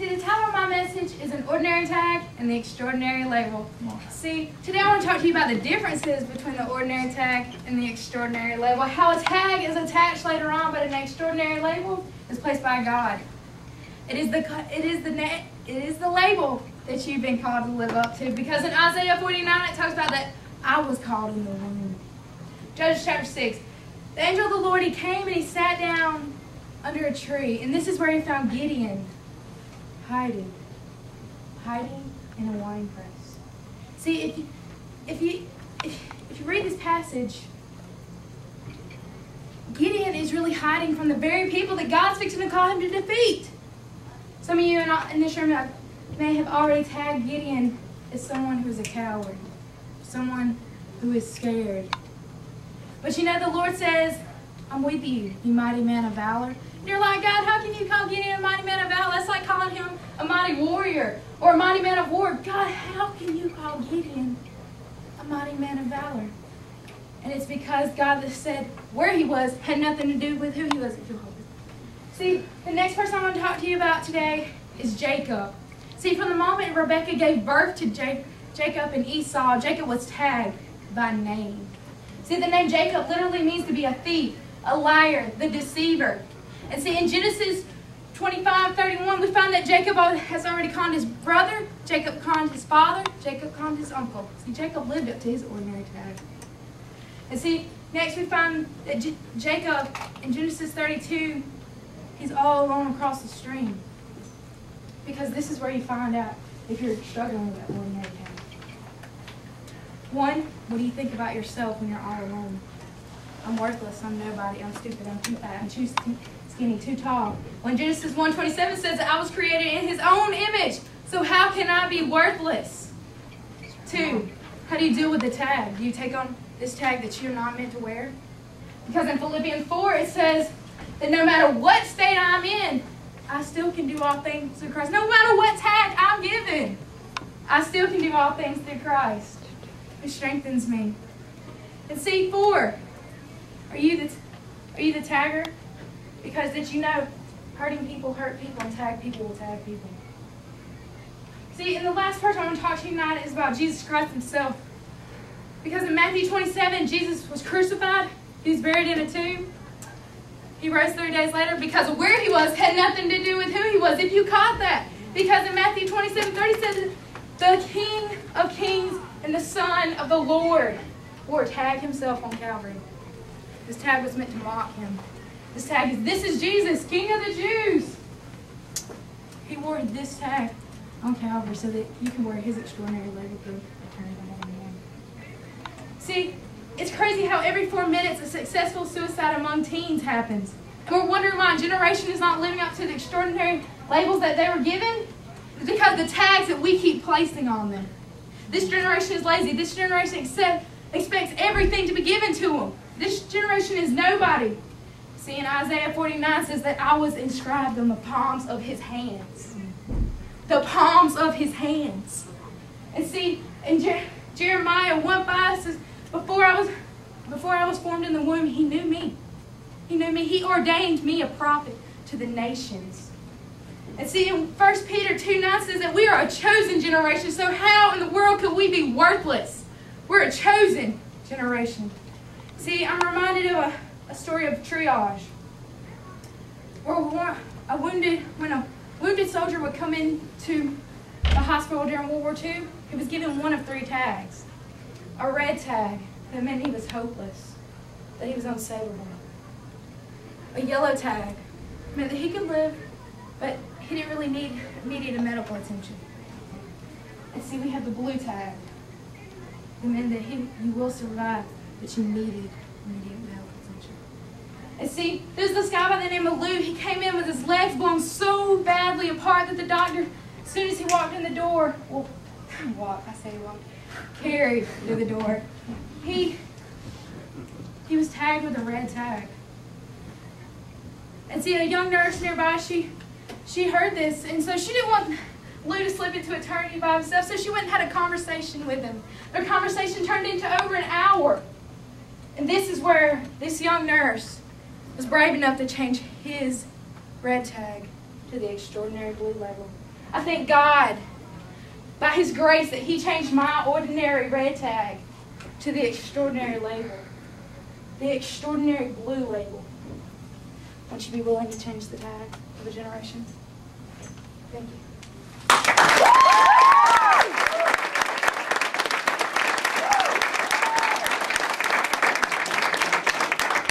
See, the title of my message is An Ordinary Tag and the Extraordinary Label. See, today I want to talk to you about the differences between the ordinary tag and the extraordinary label. How a tag is attached later on, but an extraordinary label is placed by God. It is the label that you've been called to live up to. Because in Isaiah 49 it talks about that I was called in the womb. Judges chapter 6. The angel of the Lord, he came and he sat down under a tree. And this is where he found Gideon hiding in a wine press. See, if you read this passage, Gideon is really hiding from the very people that God's fixing to call him to defeat. Some of you in this room may have already tagged Gideon as someone who's a coward, someone who is scared. But you know, the Lord says, I'm with you, you mighty man of valor. And you're like, God, how can you call Gideon a mighty man of valor? That's like calling him a mighty warrior or a mighty man of war. God, how can you call Gideon a mighty man of valor? And it's because God that said where he was had nothing to do with who he was. See, the next person I want to talk to you about today is Jacob. See, from the moment Rebekah gave birth to Jacob and Esau, Jacob was tagged by name. See, the name Jacob literally means to be a thief, a liar, the deceiver. And see, in Genesis 25:31, we find that Jacob has already conned his brother, Jacob conned his father, Jacob conned his uncle. See, Jacob lived up to his ordinary tag. And see, next we find that Jacob, in Genesis 32, he's all alone across the stream. Because this is where you find out if you're struggling with that ordinary tag. One, what do you think about yourself when you're all alone? I'm worthless, I'm nobody, I'm stupid, I'm too fat, I'm too skinny, too tall. When Genesis 1:27 says that I was created in his own image, so how can I be worthless? Two, how do you deal with the tag? Do you take on this tag that you're not meant to wear? Because in Philippians 4 it says that no matter what state I'm in, I still can do all things through Christ. No matter what tag I'm given, I still can do all things through Christ, who strengthens me. And see, 4, are you the tagger? Because did you know hurting people hurt people and tag people will tag people? See, and the last person I want to talk to you tonight is about Jesus Christ himself. Because in Matthew 27, Jesus was crucified. He was buried in a tomb. He rose 3 days later because of where he was had nothing to do with who he was, if you caught that. Because in Matthew 27:30 says, the King of Kings and the Son of the Lord wore a tag himself on Calvary. This tag was meant to mock him. This tag is, this is Jesus, King of the Jews. He wore this tag on Calvary so that you can wear his extraordinary label through eternity. See, it's crazy how every 4 minutes a successful suicide among teens happens. And we're wondering why a generation is not living up to the extraordinary labels that they were given. It's because the tags that we keep placing on them. This generation is lazy. This generation expects everything to be given to them. This generation is nobody. See, in Isaiah 49 says that I was inscribed on the palms of his hands. The palms of his hands. And see, in Jeremiah 1:5 says, before I was formed in the womb, he knew me. He knew me. He ordained me a prophet to the nations. And see, in 1 Peter 2:9 says that we are a chosen generation. So how in the world could we be worthless? We're a chosen generation. See, I'm reminded of a story of triage. When a wounded soldier would come into the hospital during World War II, he was given one of 3 tags. A red tag that meant he was hopeless, that he was unsavable. A yellow tag meant that he could live, but he didn't really need immediate medical attention. And see, we have the blue tag that meant that you will survive, but you needed immediate medical attention. And see, there's this guy by the name of Lou. He came in with his legs blown so badly apart that the doctor, as soon as he walked in the door, carried through the door. He was tagged with a red tag. And see, a young nurse nearby, she heard this, and so she didn't want Lou to slip into eternity by himself, so she went and had a conversation with him. Their conversation turned into over an hour. And this is where this young nurse was brave enough to change his red tag to the extraordinary blue label. I thank God, by His grace, that He changed my ordinary red tag to the extraordinary label. The extraordinary blue label. Won't you be willing to change the tag of a generation? Thank you.